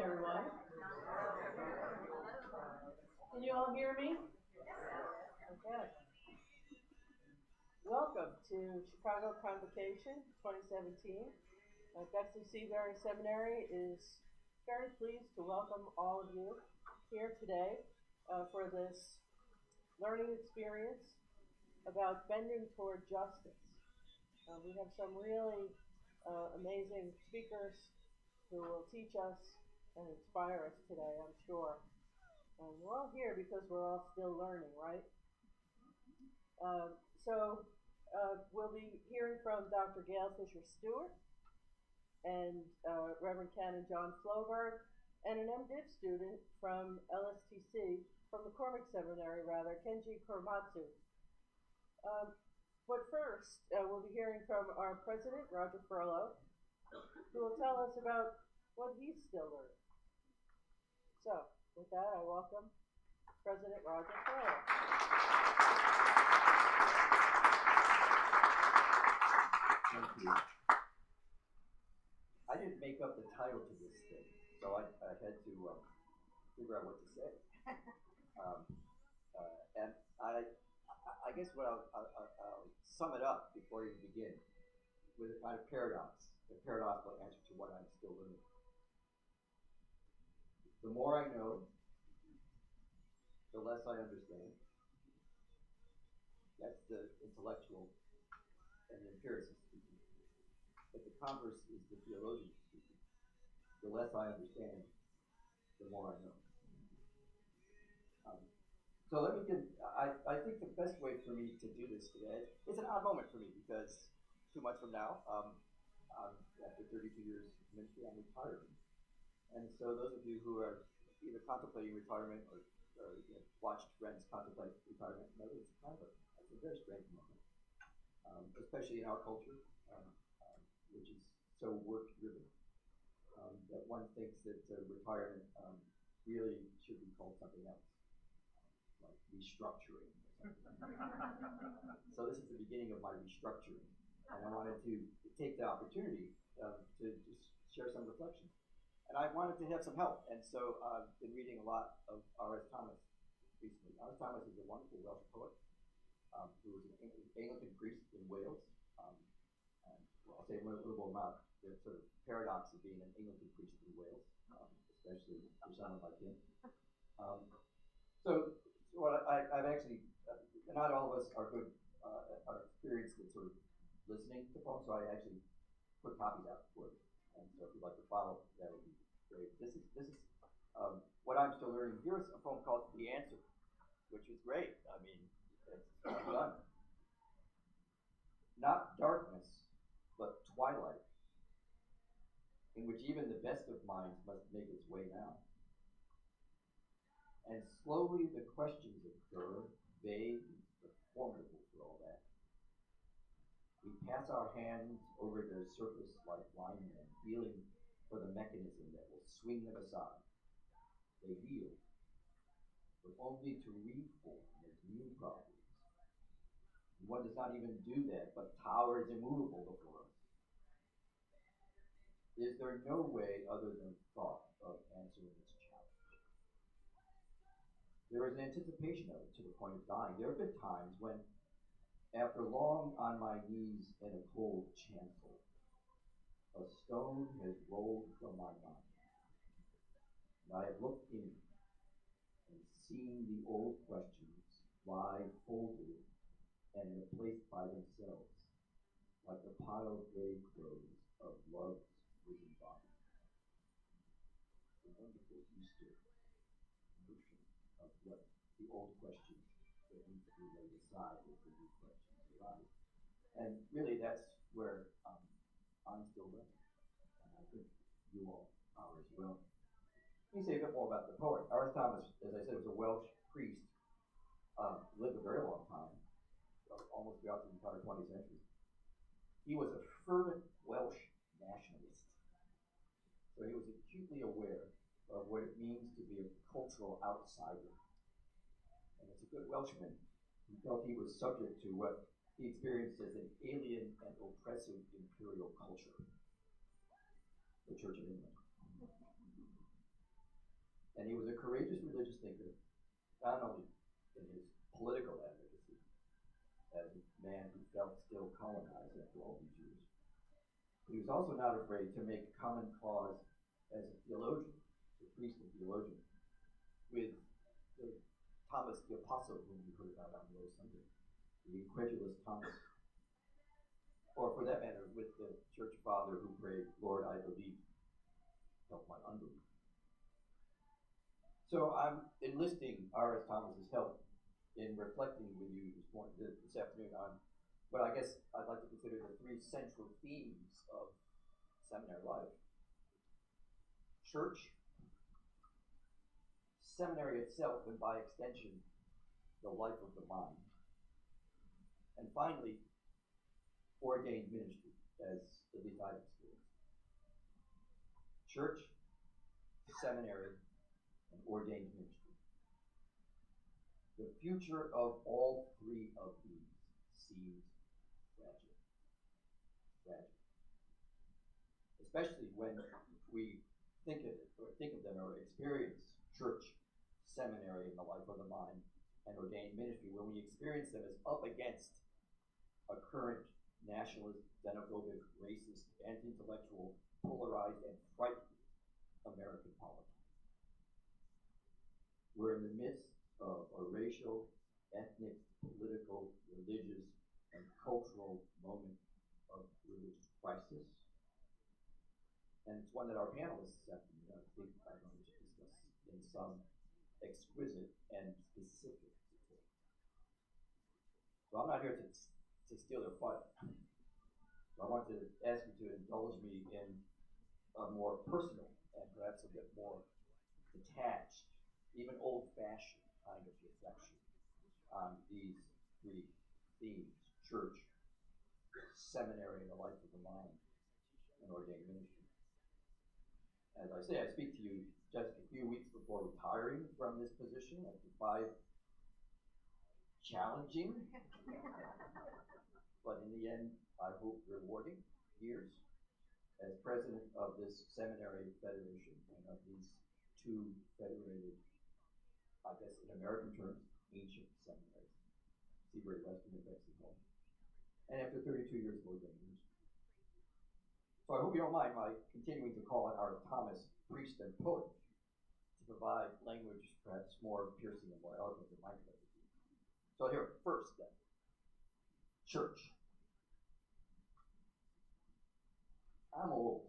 everyone. Can you all hear me? Okay. Welcome to Chicago Convocation 2017. Bexley Seabury Seminary is very pleased to welcome all of you here today for this learning experience about bending toward justice. We have some really amazing speakers who will teach us and inspire us today, I'm sure. And we're all here because we're all still learning, right? So we'll be hearing from Dr. Gail Fisher-Stewart and Reverend Canon John Floberg and an MDiv student from LSTC, from McCormick Seminary rather, Kenji Korematsu. But first, we'll be hearing from our president, Roger Ferlo, who will tell us about what he's still learning. So, with that, I welcome President Roger Ferlo. Thank you. I didn't make up the title to this thing, so I had to figure out what to say. And I guess what I'll sum it up before you begin with a kind of paradox, a paradoxical answer to what I'm still learning. The more I know, the less I understand. That's the intellectual and the empiricist speaking. But the converse is the theologian speaking. The less I understand, the more I know. So let me get, I think the best way for me to do this today, it's an odd moment for me because 2 months from now, after 32 years of ministry, I'm retiring. And so those of you who are either contemplating retirement or watched friends contemplate retirement, know that it's a very strange moment, especially in our culture, which is so work-driven, that one thinks that retirement really should be called something else, like restructuring or something. So this is the beginning of my restructuring, and I wanted to take the opportunity to just share some reflections. And I wanted to have some help, and so I've been reading a lot of R.S. Thomas recently. R.S. Thomas is a wonderful Welsh poet who was an Anglican priest in Wales. And I'll say a little more about the sort of paradox of being an Anglican priest in Wales, especially for someone like him. So what I've actually, not all of us are good, are experienced with sort of listening to poems, so I actually put copies out for you. And so if you'd like to follow, that would be great. This is what I'm still learning. Here's a poem called The Answer, which is great. I mean, it's done. Not darkness, but twilight, in which even the best of minds must make its way now. And slowly the questions occur, vague but formidable for all that. We pass our hands over their surface like linemen, feeling for the mechanism that will swing them aside. They yield, but only to reform as new problems. And one does not even do that, but towers immovable before us. Is there no way other than thought of answering this challenge? There is an anticipation of it to the point of dying. There have been times when, after long on my knees in a cold chancel, a stone has rolled from my mind. And I have looked in and seen the old questions lie folded and in a place by themselves, like the piled grave clothes of love's risen body. The wonderful Easter notion of what the old questions that need to be laid aside as the new questions arise. And really that's where I'm still learning. And I think you all are as well. Let me say a bit more about the poet. R.S. Thomas, as I said, was a Welsh priest, lived a very long time, almost throughout the entire 20th century. He was a fervent Welsh nationalist. So he was acutely aware of what it means to be a cultural outsider. And as a good Welshman, he felt he was subject to what he experienced as an alien and oppressive imperial culture, the Church of England. And he was a courageous religious thinker, not only in his political advocacy, as a man who felt still colonized after all these years, but he was also not afraid to make common cause as a theologian, a priest and theologian, with Thomas the Apostle, whom we heard about on Rose Sunday, the incredulous Thomas. Or for that matter, with the church father who prayed, Lord, I believe, help my unbelief. So I'm enlisting R.S. Thomas's help in reflecting with you this afternoon on what I guess I'd like to consider the three central themes of seminary life. Church, seminary itself, and by extension, the life of the mind. And finally, ordained ministry, as at least I've experienced. Church, seminary, and ordained ministry. The future of all three of these seems tragic. Tragic. Especially when we think of them or experience church, seminary in the life of the mind, and ordained ministry, when we experience them as up against a current nationalist, xenophobic, racist, anti-intellectual, polarized, and frightened American politics. We're in the midst of a racial, ethnic, political, religious, and cultural moment of religious crisis. And it's one that our panelists this afternoon, I think, are going to discuss in some exquisite and specific detail. So I'm not here to steal their fun. So I want to ask you to indulge me in a more personal and perhaps a bit more detached, even old-fashioned kind of reflection on these three themes: church, seminary in the life of the mind, and ordained ministry. As I say, I speak to you just a few weeks before retiring from this position after 5 challenging, but in the end, I hope rewarding years as president of this seminary federation and of these 2 federated, I guess in American terms, ancient seminaries, Seabury Western and Bexley Home, and after 32 years of ordained ministry. So I hope you don't mind my continuing to call on our Thomas priest and poet to provide language perhaps more piercing and more eloquent than my could. So here, first then, church. I'm old,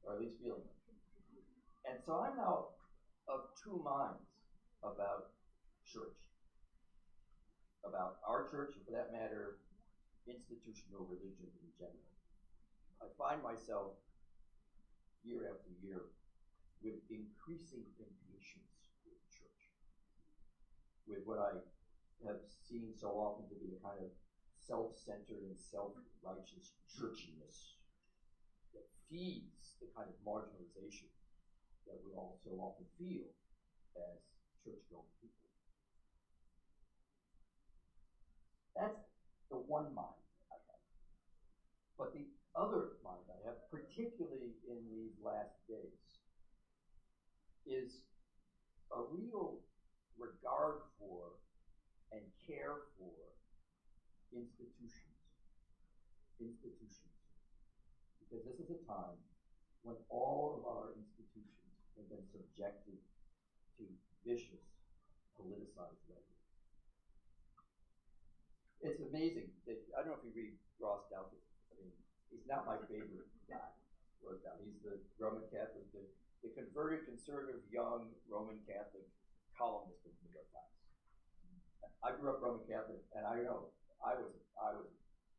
or at least feeling it. And so I'm now of 2 minds about church. About our church, and for that matter, institutional religion in general. I find myself, year after year, with increasing impatience with church. With what I have seen so often to be a kind of self-centered and self-righteous churchiness that feeds the kind of marginalization that we all so often feel as church-going people. That's the one mind I have. But the other mind I have, particularly in these last days, is a real regard for and care for institutions. Institutions. Because this is a time when all of our institutions have been subjected to vicious, politicized rhetoric. It's amazing that, I don't know if you read Ross Douthat. I mean, he's not my favorite guy. He's the Roman Catholic, the converted conservative young Roman Catholic columnist of the New York Times. I grew up Roman Catholic, and I know I was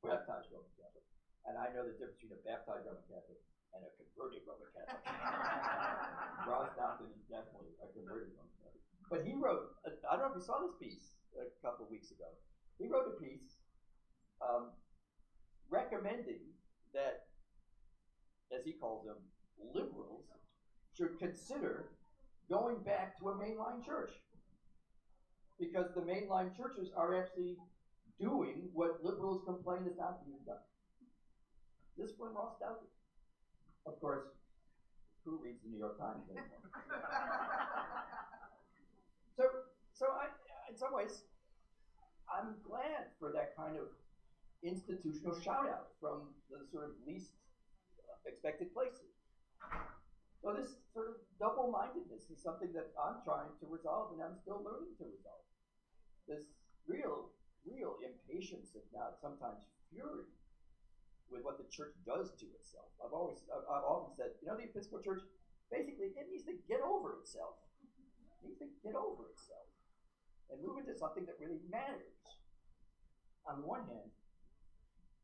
baptized Roman Catholic, and I know the difference between a baptized Roman Catholic and a converted Roman Catholic. Ross Douthat is definitely a converted Roman Catholic. But he wrote, I don't know if you saw this piece a couple of weeks ago. He wrote a piece recommending that, as he calls them, liberals should consider going back to a mainline church. Because the mainline churches are actually doing what liberals complain is not being done. This from Ross Douthat. Of course, who reads the New York Times anymore? So in some ways, I'm glad for that kind of institutional shout out from the sort of least expected places. So this sort of double-mindedness is something that I'm trying to resolve, and I'm still learning to resolve. This real impatience, if not sometimes fury, with what the church does to itself. I've often said, the Episcopal Church, basically, it needs to get over itself. It needs to get over itself and move into something that really matters. On the one hand,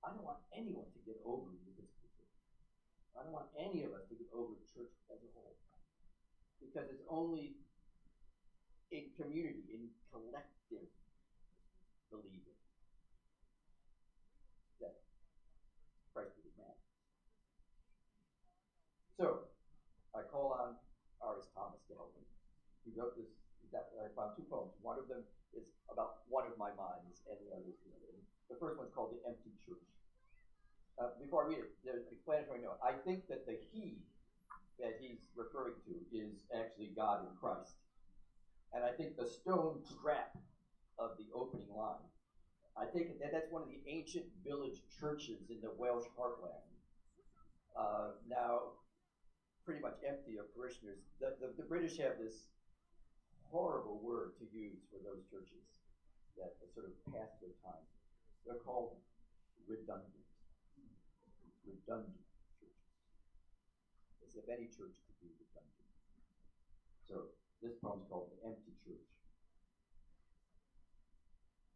I don't want anyone to get over the Episcopal Church. I don't want any of us to get over the church as a whole. Because it's only in community, in collective believing, that Christ really matters. So, I call on R.S. Thomas to help me. He wrote this, I found 2 poems. One of them is about one of my minds, and the other is the other. The first one's called The Empty Church. Before I read it, there's an explanatory note. I think that the he that he's referring to is actually God in Christ. And I think the stone trap of the opening line, I think that's one of the ancient village churches in the Welsh heartland. Now, pretty much empty of parishioners. The British have this horrible word to use for those churches that sort of past their time. They're called redundant. Redundant churches. As if any church could be redundant. So, this poem's called The Empty Church.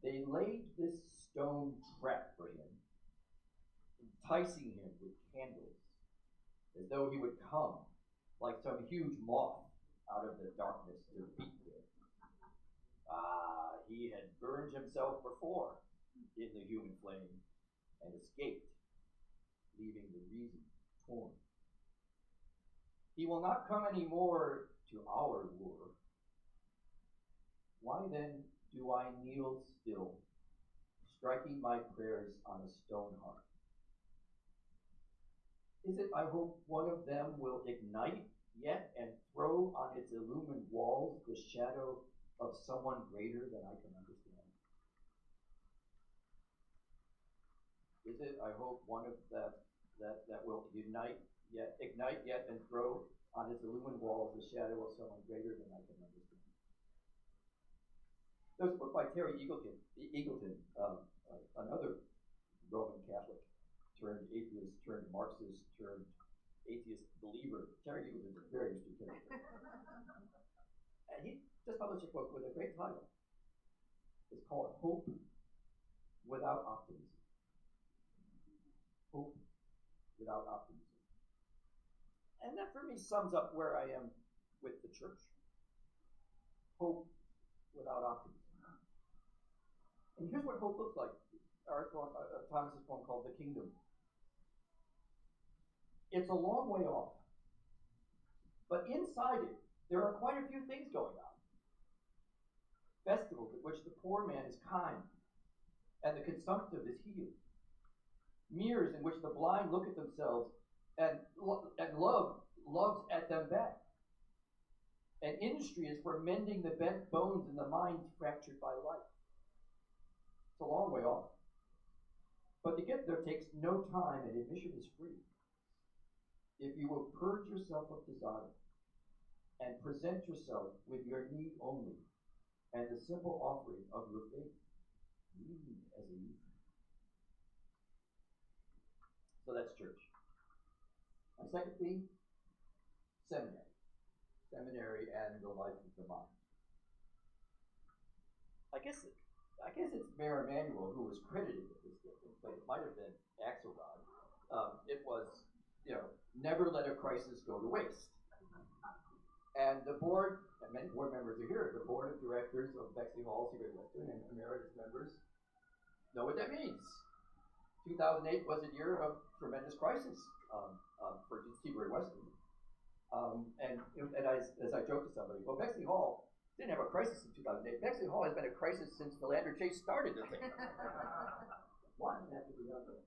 They laid this stone trap for him, enticing him with candles, as though he would come like some huge moth out of the darkness to beat there. He had burned himself before in the human flame and escaped, leaving the reason torn. He will not come any more to our lure. Why then do I kneel still, striking my prayers on a stone heart? Is it, I hope, one of them will ignite yet and throw on its illumined walls the shadow of someone greater than I can understand? Is it, I hope, one of that will ignite yet and throw on its illumined walls the shadow of someone greater than I can understand? There's a book by Terry Eagleton, another Roman Catholic turned atheist, turned Marxist, turned atheist believer. Terry Eagleton is a very interesting character. And he just published a book with a great title. It's called Hope Without Optimism. Hope without optimism. And that for me sums up where I am with the church. Hope without optimism. And here's what hope looks like. Thomas's poem called The Kingdom. It's a long way off. But inside it, there are quite a few things going on. Festivals at which the poor man is kind and the consumptive is healed. Mirrors in which the blind look at themselves and love loves at them back. And industry is for mending the bent bones in the minds fractured by life. It's a long way off. But to get there takes no time, and admission is free. If you will purge yourself of desire and present yourself with your need only and the simple offering of your faith, need as a need. So that's church. My second theme, seminary. Seminary and the life of the mind. I guess it's Mayor Emanuel who was credited with this difference, but it might have been Axelrod. It was, never let a crisis go to waste. And the board, and many board members are here, the board of directors of Bexley Hall, Seabury Western, and emeritus members know what that means. 2008 was a year of tremendous crisis for Seabury Western. And as I joked to somebody, well, Bexley Hall didn't have a crisis in 2008. Bexley Hall has been a crisis since Philander Chase started the thing. One after the other.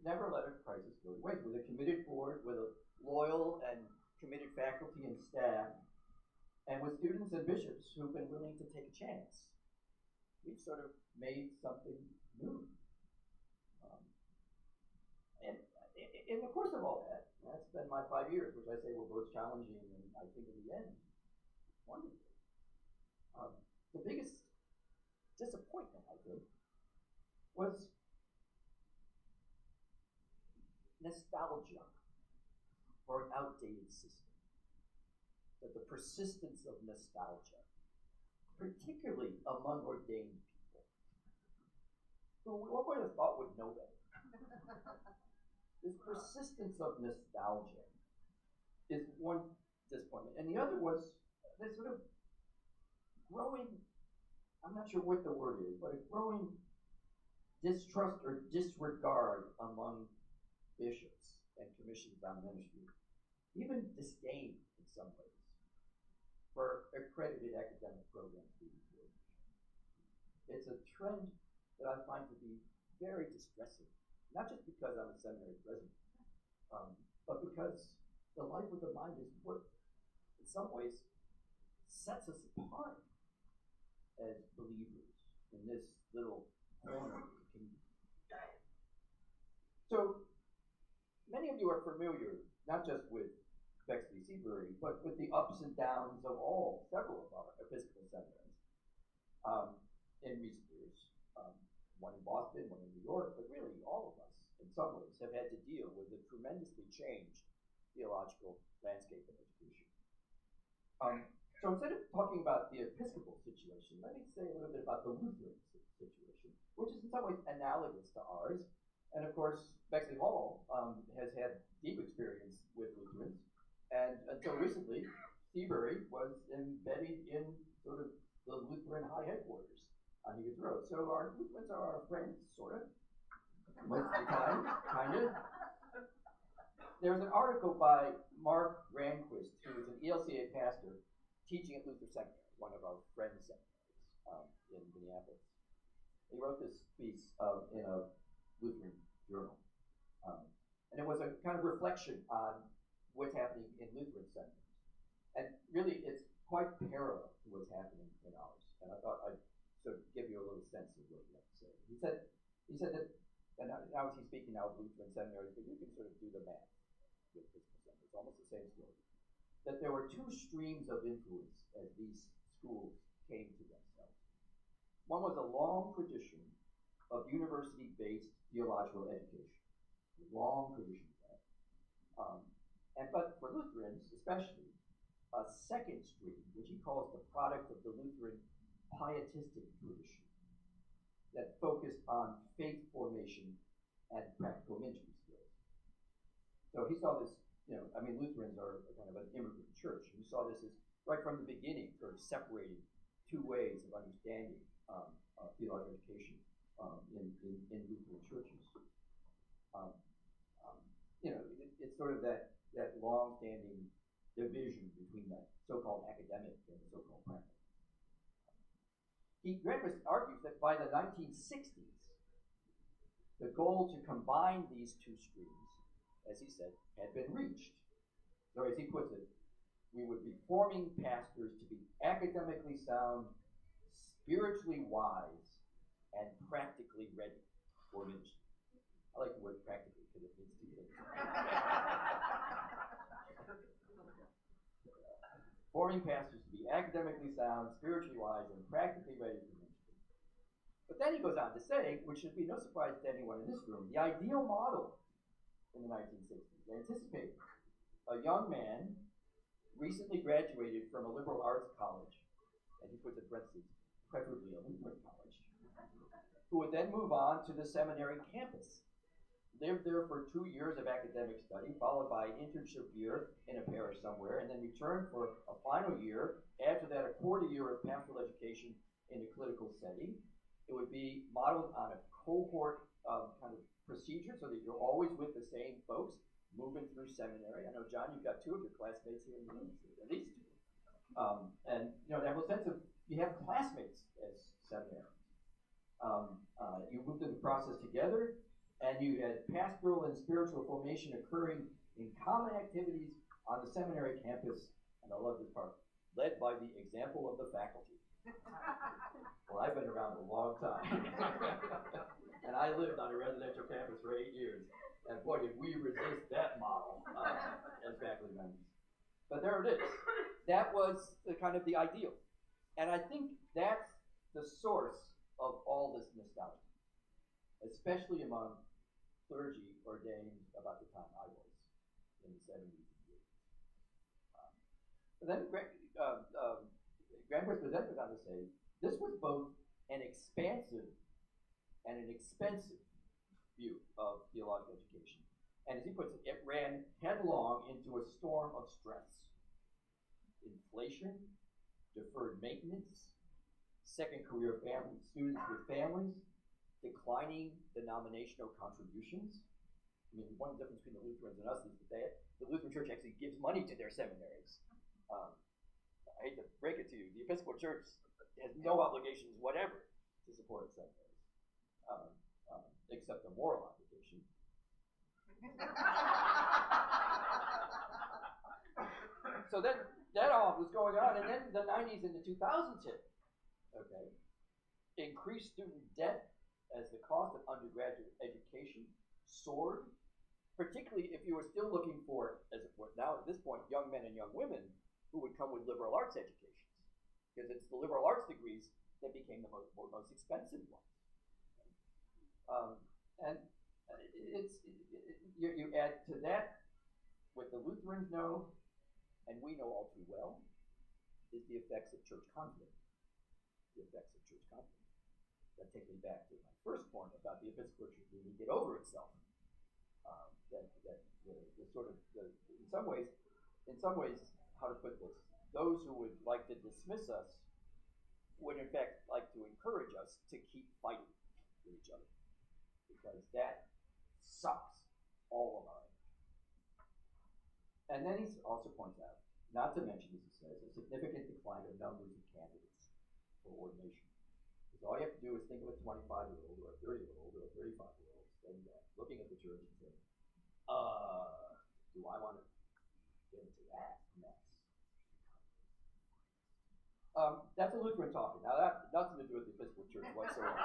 never let a crisis go to waste. With a committed board, with a loyal and committed faculty and staff, and with students and bishops who've been willing to take a chance, we've sort of made something new. And in the course of all that, that's been my 5 years, which I say were both challenging and I think in the end, wonderful. The biggest disappointment, I think, was nostalgia for an outdated system. That the persistence of nostalgia, particularly among ordained people, who one would have thought would know better. This persistence of nostalgia is one disappointment. And the other was this sort of growing, I'm not sure what the word is, but a growing distrust or disregard among bishops and commissions on ministry, even disdain in some ways, for accredited academic programs being forged. It's a trend that I find to be very distressing, not just because I'm a seminary president, but because the life of the mind is what, in some ways, sets us apart as believers in this little corner of the kingdom. So, many of you are familiar, not just with Bexley Seabury, but with the ups and downs of several of our Episcopal seminaries in recent years. One in Boston, one in New York, but really all of us, in some ways, have had to deal with a tremendously changed theological landscape of education. So instead of talking about the Episcopal situation, let me say a little bit about the Lutheran situation, which is in some ways analogous to ours. And of course, Bexley Hall has had deep experience with Lutherans. And until recently, Seabury was embedded in sort of the Lutheran high headquarters on Higgins Road. So our Lutherans are our friends, sort of. Most of the time, kind of. There's an article by Mark Granquist, who is an ELCA pastor, teaching at Luther Seminary, one of our friend seminaries in Minneapolis. He wrote this piece in a Lutheran journal. And it was a kind of reflection on what's happening in Lutheran seminaries. And really, it's quite parallel to what's happening in ours. And I thought I'd sort of give you a little sense of what he had to say. He said that, and now he's speaking now of Lutheran seminaries, but you can sort of do the math with Episcopal seminaries. It's almost the same story. That there were two streams of influence as these schools came to themselves. One was a long tradition of university-based theological education. A long tradition of that. But for Lutherans, especially, a second stream, which he calls the product of the Lutheran pietistic tradition, that focused on faith formation and practical ministry skills. So he saw this, Lutherans are kind of an immigrant church. He saw this as, right from the beginning, sort of separating two ways of understanding theological education in Lutheran churches. It's sort of that long-standing division between the so-called academic and the so-called practical. Granquist argues that by the 1960s, the goal to combine these two streams, as he said, had been reached. So as he puts it, we would be forming pastors to be academically sound, spiritually wise, and practically ready for ministry. I like the word practically because it means to get into forming pastors to be academically sound, spiritually wise, and practically ready for ministry. But then he goes on to say, which should be no surprise to anyone in this room, the ideal model in the 1960s anticipated a young man recently graduated from a liberal arts college, and he puts in parentheses, preferably a Lutheran college, who would then move on to the seminary campus, live there for 2 years of academic study, followed by an internship year in a parish somewhere, and then return for a final year, after that a quarter year of pastoral education in a clinical setting. It would be modeled on a cohort kind of procedure so that you're always with the same folks moving through seminary. I know, John, you've got 2 of your classmates here in the room, at least 2. And that whole sense of you have classmates as seminarians. You move through the process together, And you had pastoral and spiritual formation occurring in common activities on the seminary campus, and I love this part, led by the example of the faculty. Well, I've been around a long time. And I lived on a residential campus for 8 years. And boy, did we resist that model as faculty members. But there it is. That was the kind of the ideal. And I think that's the source of all this nostalgia, especially among clergy ordained about the time I was in the 70s and 80s. But then Grand Presbyterian goes on to say, this was both an expansive and an expensive view of theological education. And as he puts it, it ran headlong into a storm of stress. Inflation, deferred maintenance, second career family, students with families, declining denominational contributions. I mean, one difference between the Lutherans and us is that the Lutheran Church actually gives money to their seminaries. I hate to break it to you, the Episcopal Church has no obligations whatever to support its seminaries, except a moral obligation. So that all was going on, and then the 90s and the 2000s hit. Okay, increased student debt as the cost of undergraduate education soared, particularly if you were still looking for, as it were now at this point, young men and young women who would come with liberal arts educations, because it's the liberal arts degrees that became the most expensive ones. And you add to that what the Lutherans know, and we know all too well, is the effects of church conflict. The effects of church conflict. That takes me back to my first point about the Episcopal Church needing to get over itself. In some ways, how to put this? Those who would like to dismiss us would in fact like to encourage us to keep fighting with each other, because that sucks all of our energy. And then he also points out, not to mention, as he says, a significant decline of numbers of candidates for ordination. Because all you have to do is think of a 25-year-old or a 30-year-old or a 35-year-old standing there, looking at the church and saying, do I want to get into that mess? That's a Lutheran talking. Now, that nothing to do with the Episcopal Church whatsoever.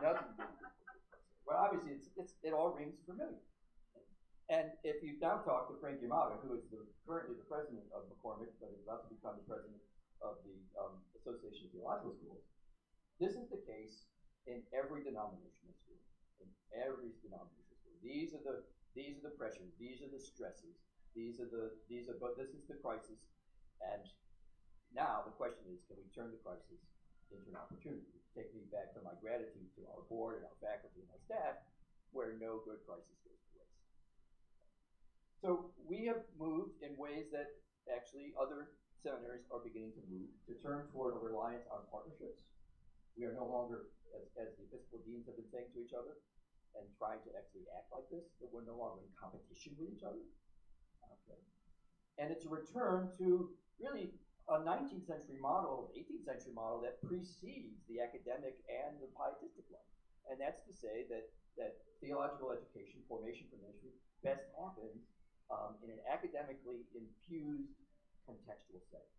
Nothing to do with the Episcopal Church. Well, obviously, it all rings familiar. And if you now talk to Frank Yamada, who is currently the president of McCormick, but is about to become the president of the Association of Theological Schools, this is the case in every denominational school. In every denominational school, these are the pressures, these are the stresses, this is the crisis, and now the question is, can we turn the crisis into an opportunity? Take me back to my gratitude to our board and our faculty and our staff, where no good crisis goes to waste. So we have moved in ways that actually other seminaries are beginning to move, to turn toward a reliance on partnerships. We are no longer, as the Episcopal deans have been saying to each other, and trying to actually act like this, that we're no longer in competition with each other. Okay. And it's a return to really a 19th century model, 18th century model that precedes the academic and the pietistic one. And that's to say that theological education, formation for ministry, best happens in an academically infused contextual setting.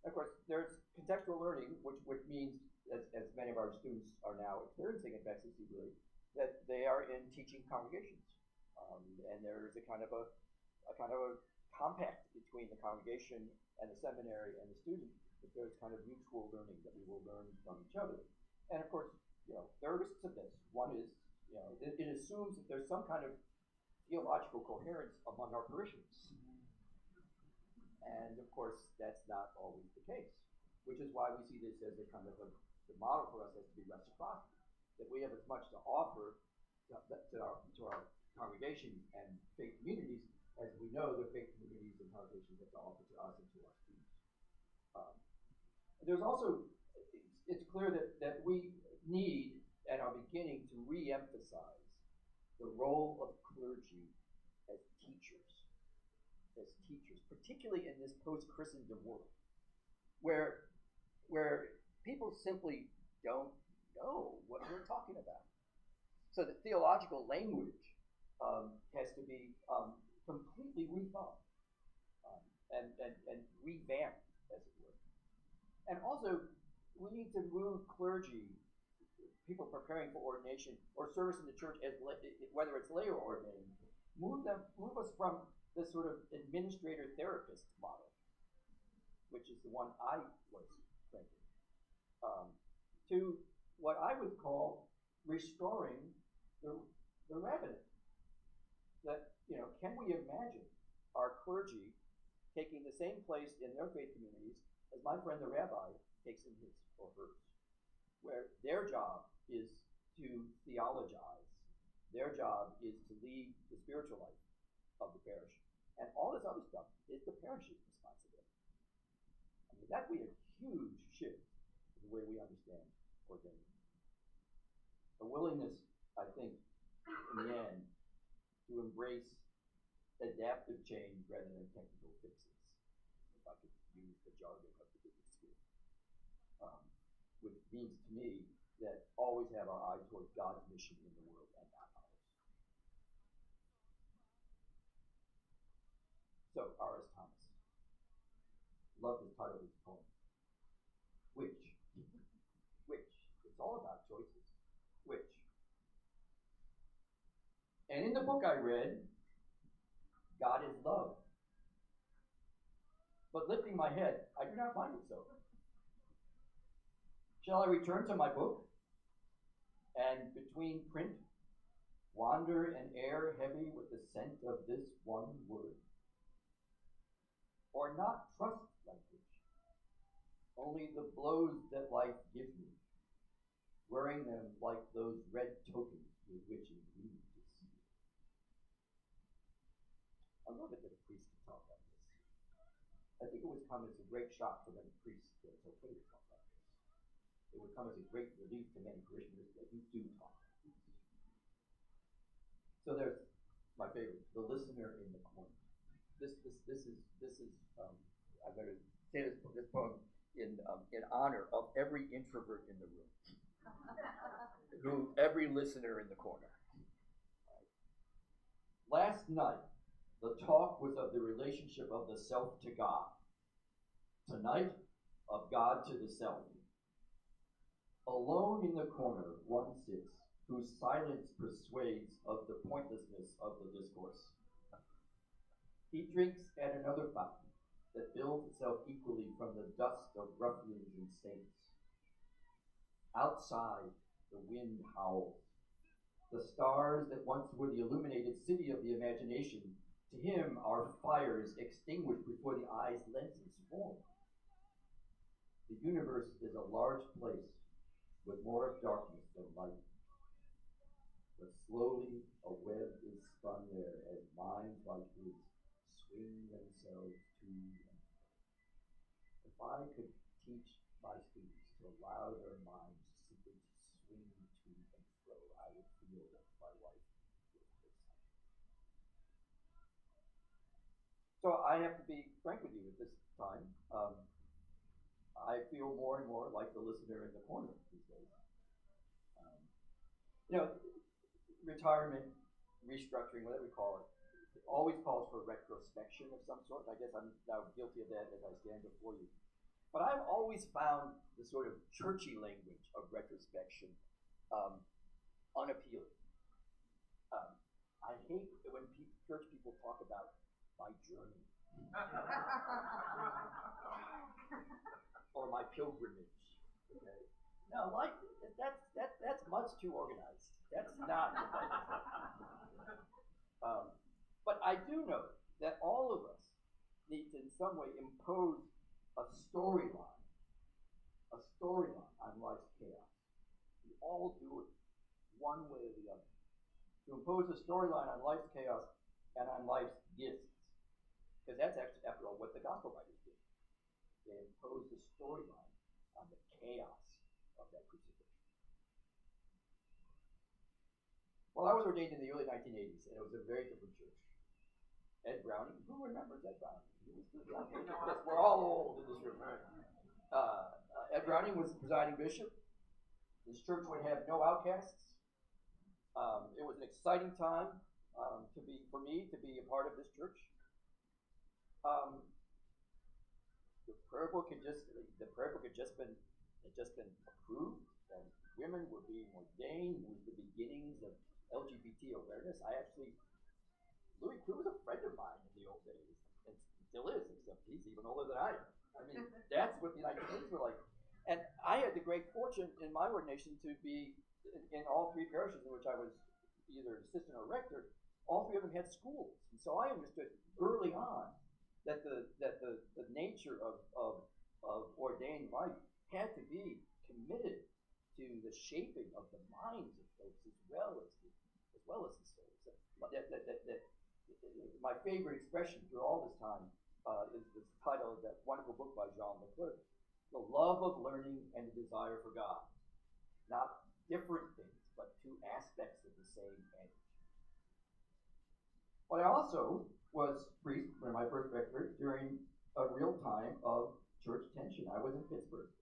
Of course, there's contextual learning, which means, as many of our students are now experiencing at Bexley Seabury, that they are in teaching congregations, and there is a kind of a compact between the congregation and the seminary and the student. That there's kind of mutual learning that we will learn from each other, and of course, there are risks of this. One is, it assumes that there's some kind of theological coherence among our parishioners. And of course, that's not always the case, which is why we see this as a kind of the model for us has to be reciprocity, that we have as much to offer to our congregations and faith communities as we know the faith communities and congregations have to offer to us and to our students. There's also, it's clear that we need and are beginning to re-emphasize the role of clergy as teachers, particularly in this post-Christendom world, where people simply don't know what we're talking about. So the theological language has to be completely rethought and revamped, as it were. And also, we need to move clergy, people preparing for ordination or service in the church, as whether it's lay or ordained, move us from the sort of administrator therapist model, which is the one I was thinking, to what I would call restoring the rabbinate. That, can we imagine our clergy taking the same place in their faith communities as my friend the rabbi takes in his or hers, where their job is to theologize, their job is to lead the spiritual life of the parish, and all this other stuff is the parish's responsibility. I mean, that'd be a huge shift in the way we understand ordaining. A willingness, I think, in the end, to embrace adaptive change rather than technical fixes, if I could use the jargon of the business school, which means to me that always have our eye toward God's mission in the world and not ours. So, R.S. Thomas. Love the title of his poem. Which? It's all about choices. Which? And in the book I read, God is love. But lifting my head, I do not find it so. Shall I return to my book, and between print, wander an air heavy with the scent of this one word? Or not trust language, only the blows that life gives me, wearing them like those red tokens with which it means to see. I love it that a priest can talk like this. I think it would come as a great shock to many priests that it's okay to talk like this. It would come as a great relief to many parishioners that you do talk like this. So there's my favorite, the listener in the corner. This is I'm going to say this poem in honor of every introvert in the room, every listener in the corner. Last night, the talk was of the relationship of the self to God. Tonight, of God to the self. Alone in the corner, one sits, whose silence persuades of the pointlessness of the discourse. He drinks at another fountain that builds itself equally from the dust of ruffians and saints. Outside, the wind howls. The stars that once were the illuminated city of the imagination, to him are fires extinguished before the eye's lenses form. The universe is a large place with more of darkness than light. But slowly a web is spun there as minds like his swing themselves to and fro. If I could teach my students to allow their minds simply to swing to and fro, I would feel that my life was this. So I have to be frank with you at this time. I feel more and more like the listener in the corner these days. Retirement, restructuring, whatever we call it, always calls for retrospection of some sort. I guess I'm now guilty of that as I stand before you. But I've always found the sort of churchy language of retrospection unappealing. I hate when church people talk about my journey or my pilgrimage. Okay? No, like that's much too organized. That's not what that is. But I do know that all of us need to in some way impose a storyline on life's chaos. We all do it one way or the other. To impose a storyline on life's chaos and on life's gifts. Because that's actually, after all, what the gospel writers did. They imposed a storyline on the chaos of that crucifixion. Well, I was ordained in the early 1980s, and it was a very different church. Ed Browning, who remembers Ed Browning? Yes, we're all old in this room, right? Ed Browning was the presiding bishop. This church would have no outcasts. It was an exciting time for me to be a part of this church. The prayer book had just been approved, and women were being ordained. It was the beginnings of LGBT awareness. Louis Crew was a friend of mine in the old days, and still is, except he's even older than I am. I mean, that's what the United States were like. And I had the great fortune in my ordination to be in all three parishes in which I was either assistant or rector. All three of them had schools, and so I understood early on that the nature of ordained life had to be committed to the shaping of the minds of folks as well as the souls. My favorite expression through all this time is the title of that wonderful book by Jean Leclerc, The Love of Learning and the Desire for God. Not different things, but two aspects of the same end. But I also was priest for my first rectorate during a real time of church tension. I was in Pittsburgh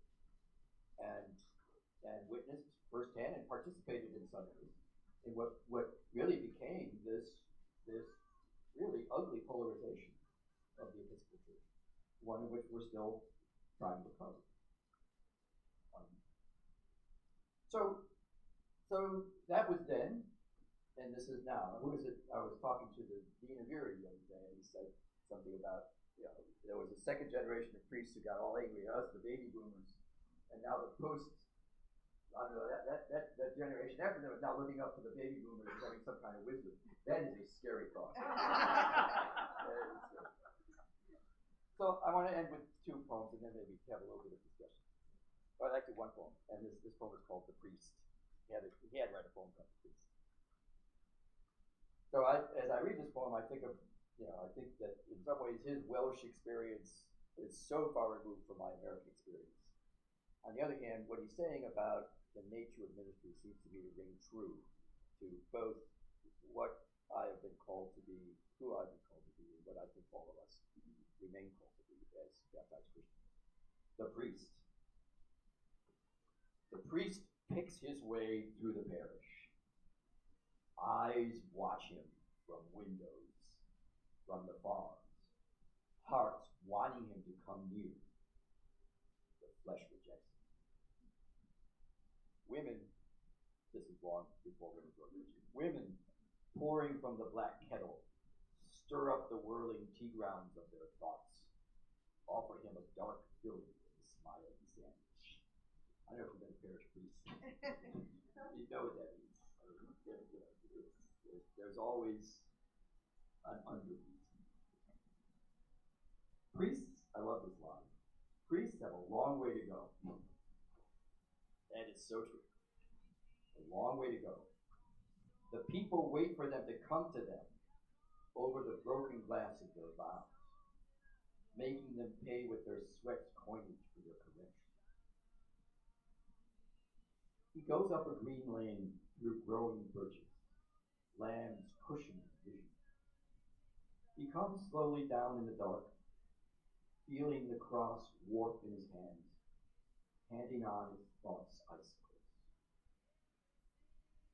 and witnessed firsthand and participated in Sundays in what really became this really ugly polarization of the Episcopal Church, one in which we're still trying to cover. So that was then, and this is now. Who is it? I was talking to the Dean of Erie the other day, and he said something about, there was a second generation of priests who got all angry at us, the baby boomers, and now the I don't know, that generation after them is now living up to the baby boomers and having some kind of wisdom. That is a scary thought. So I want to end with two poems and then maybe have a little bit of discussion. Well, actually one poem, and this poem is called The Priest. He had read a poem called The Priest. So as I read this poem, I think that in some ways his Welsh experience is so far removed from my American experience. On the other hand, what he's saying about the nature of ministry seems to me to ring true to both what I have been called to be, who I've been called to be, and what I think all of us remain called to be as baptized Christians. The priest. The priest picks his way through the parish. Eyes watch him from windows, from the farms, hearts wanting him to come near. The flesh rejects him. Women, this is long before women's ordination, women pouring from the black kettle, stir up the whirling tea grounds of their thoughts, offer him a dark filling with a smiling sandwich. I know if you've been a parish priest, you know what that means. There's always an underbeat. Priests, I love this line. Priests have a long way to go. That is so true. A long way to go. The people wait for them to come to them over the broken glass of their vows, making them pay with their sweat's coinage for their correction. He goes up a green lane through growing birches, lambs pushing his vision. He comes slowly down in the dark, feeling the cross warped in his hands, handing on his thoughts' icicles.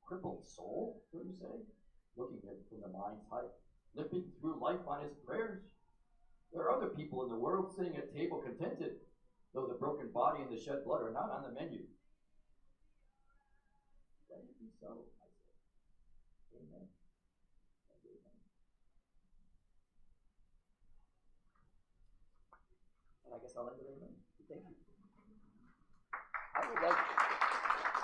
Crippled soul, so you say, looking at it from the mind's height, limping through life on his prayers. There are other people in the world sitting at table contented, though the broken body and the shed blood are not on the menu. Let it be so, I say. Amen. And amen. And I guess I'll end with amen.